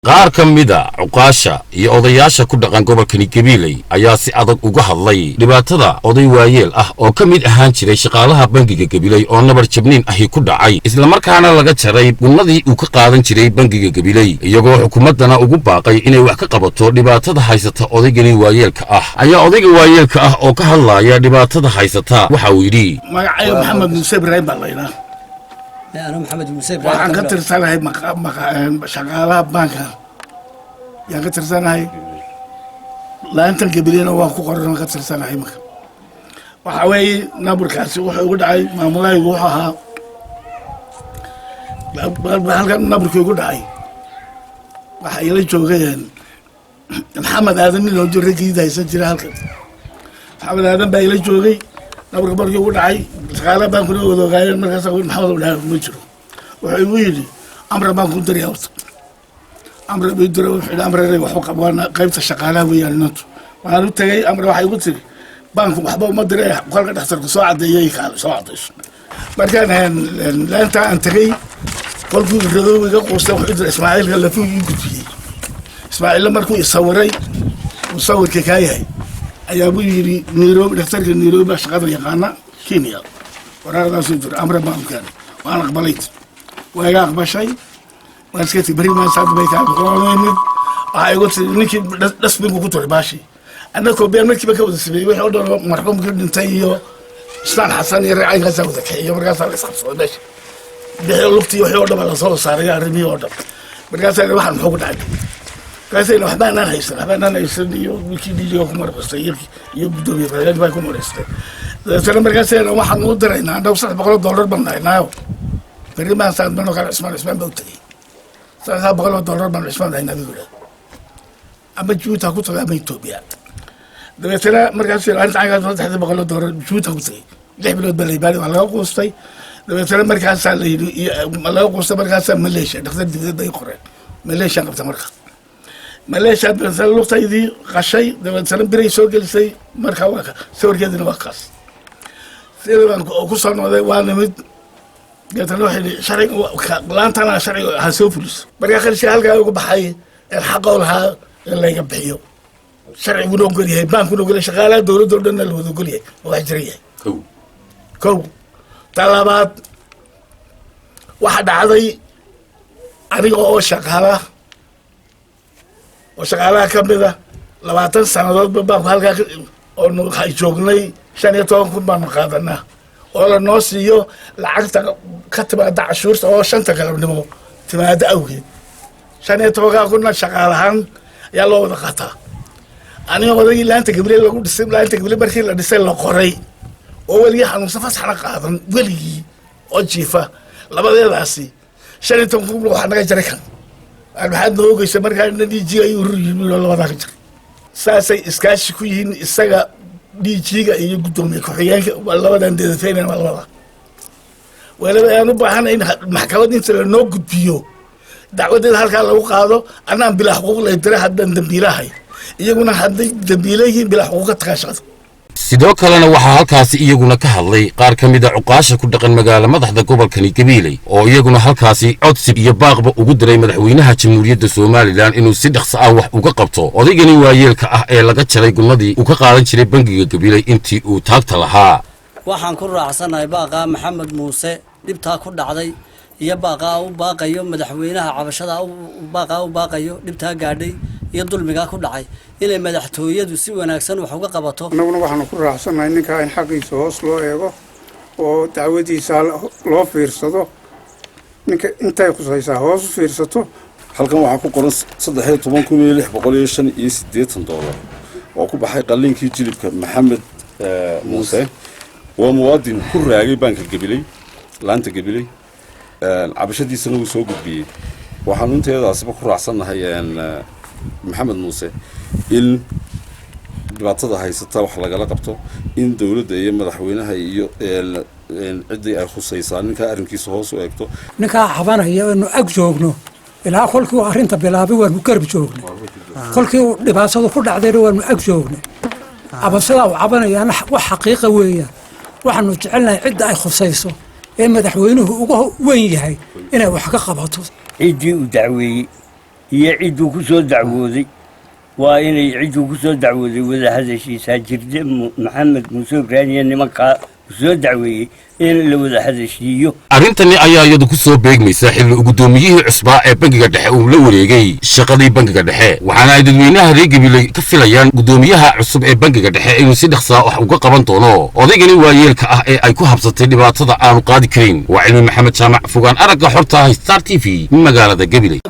qaar ka mid ah cuqaasha iyo odayaasha ku dhaqan gobolkani Gabiley ayaa si adag uga hadlay dhibaatada oday waayeel ah oo ka mid ahaan jiray shaqaalaha bangiga Gabiley oo nabar jabniin ahi ku dhacay isla markaana laga jaray gunnadii uu ka qaadan jiray bangiga Gabiley iyagoo xukuumadana ugu baaqay inay wax ka qabato dhibaatada haysata odaygani waayeelka ah ayaa odayga waayeelka ah oo ka hadlaya dhibaatada haysata waxa uu yiri magacayga Maxamed Muuse Ibrahim Balayna أنا محمد موسى waxaan ka tirsanahay shaqaalaha banka yaan ka tirsanahay laanta Gabileyna waan ku qoran ka tirsanahay marka waxa weeye nabarkaasi wuxuu ugu dhacay maamulahaygu wuxuu ahaa halkan nabarkii ugu dhacay waxa ila joogayeen Maxamed Aadan nin oo jirkiisa haysan jiray halkan Maxamed Aadan baa ila joogay nabarka markii ugu dhacay shaqaalaha banku la wadaagayeen markaas Maxamed Aadan ma jiro wuxuu igu yiri amra banku dariyaa amra bidiro wuxuu amray wax u qabana qaybta shaqaalaha weeyaan intu waan u tagay amra waxa igu tiri banku waxba uma diray qalka dhaxtarka soo cadeeyay kaal soo cadeeyay markaan laanta aan tagay qolkii radoowiga qoostay wuxuu Ismaaciil la fuugi gudbiyay Ismaaciil markuu isawiray musawirka ka yahay ayaa buu yiri Nairobi dhaxtarka Nairobi shaqada yaqaana Kenya waraaqdaas uu dir amra bankan waan aqbalay waaga aqbashay واسكتي بري ما صار بيت هذا قانوني أيقول نيكي دس بينكم كتير باشي أنا كوبيان نيكي بكون سبي ويحاول مرحوم كل نتايو سلان حسن يرعى غزة وذكي يوم رجع صار يسقط صوت ماشي ده لقتي ويحاول على صوت صار يا ربي يورد برجع صار واحد محوق عادي كذا إنه حبنا أنا هيسر يو ويكي دي يوم مرة بس يبدو يبغى يكون مرة است سلام برجع صار واحد مودر هنا ده وصل بقول $1 بنا هنا بري ما صار منه كان اسمه بوتي سأل $100 من عثمان هنا بيقول أما جوتها كتر أما إثيوبيا ده ترى مركز أنت عايز تحت $100 جوتها كتر ليه بلود باليباني ولا قوستي ده ترى مركز سال ولا قوست مركز ماليزيا دخلت ده يقرأ ماليزيا قبل مركز ماليزيا بس الوقت يدي قشي ده ترى بري سوق السي مركز واقع سوق كده نوقف سيران كوسان وانا مد قلت له حلي شرعي لانتنا شرعي هسوفلس بري آخر شيء هلقا يقول بحي الحق لها اللي يقبحيه شرعي يقولون قوليه بانك يقولون قوليه شغالات دولنا اللي هو قوليه وحجريه كو طلبات واحد عضي أريقه شغالة كم بذا 20 سنة بانك هلقا أنه حيجوغني شان يتوان كن بان مقادنا ولا نوصيو لعقتك كتب عشور أو شنطة كلام تماد أوي شان يتوقع كنا شغالان يلا وذقتها أنا وذي لا أنت قبلي لو قلت لا أنت قبلي بركي لا نسال لقري أول يحن مصطفى حلقة هذا ولي أجيفة لا بدي راسي شان يتوقع لو حنا جركان الواحد هو يسمر كان ندي جي يوري ولا ولا كذا ساسي إسكاش كوين إسكا دي جيجا يقدم يكحيان والله بدن دفين والله ولا أنا بحنا إن محكمة نسأل نوجد بيو دعوة هالك لو قالوا أنا بلا حقوق لا يدري حد دبيله هاي يجونا حد دبيله بلا حقوق تكاشف sidoo kalena waxa halkaasi iyaguna ka hadlay qaar ka mid ah cuqaasha ku dhaqan magaalada madaxda gobolkani Gabiley oo iyaguna halkaasi codsi iyo baaqba ugu diray madaxweynaha jamhuuriyadda Soomaaliland inuu si dhaqso ah wax uga qabto odaygani waayeelka ah ee laga jaray gunnadii uu ka qaadan jiray bangiga Gabiley intii uu taagta lahaa waxaan ku raacsanahay baaqa Maxamed Muuse dibta ku dhacday iyo baaqa uu baaqayo madaxweynaha cabashada uu baaqayo dibta gaadhay iyo dulmiga ku dhacay inay madaxtooyadu si wanaagsan wax uga qabato anaguna waxaan ku raacsanahay ninka in xaqiisa hoos loo eego oo dacwadiisa loo fiirsado ninka intay khusaysaa hoos u fiirsato halkan waxa ku qoran $13,685 oo ku baxay qalinkii jilibka Maxamed Muuse waa muwaadin ku raagay banka Gabiley laanta Gabiley cabashadiisana uu soo gudbiyay waxaan inteedaasba ku raacsanahay محمد موسى إن دبعتها هاي ستة وحلا جلا قبته إن دولة أي مدحوينها هي عدة خصيصان كأرن كيس هوس وأكتو نكا حفنا هي إنه أجوجنو إلى خلك وأخرين تبلابي والمكرب جوجنا خلك دبعته كل عذير والمأجوجنا أبصلا وعبنا يعني وحقيقة ويا وحنا جعلنا عدة خصيصة إيه مدحوينه وين هاي إنه وحقق قبته عيدي ودعوي هي عيدو كسو دعوذي وإني عيدو كسو دعوذي وإذا هذا الشيء ساجر محمد موسى كراني أني مكة كسو دعوي إن لو إذا هذا الشيء arrintani ayaa iyadu ku soo beegmaysa xilli gudoomiyihii cusbaa ee bangiga dhexe uu la wareegay shaqadii bangiga dhexe waxaana ay dadweynaha reer Gabiley ka filayaan gudoomiyaha cusub ee bangiga dhexe inuu si dhaqso ah wax uga qaban doono odaygani waayeelka ah ee ay ku habsatay dhibaatada aanu qaadi karin waa Cilmi Maxamed Jaamac fogaan aragga xorta Star TV magaalada Gabiley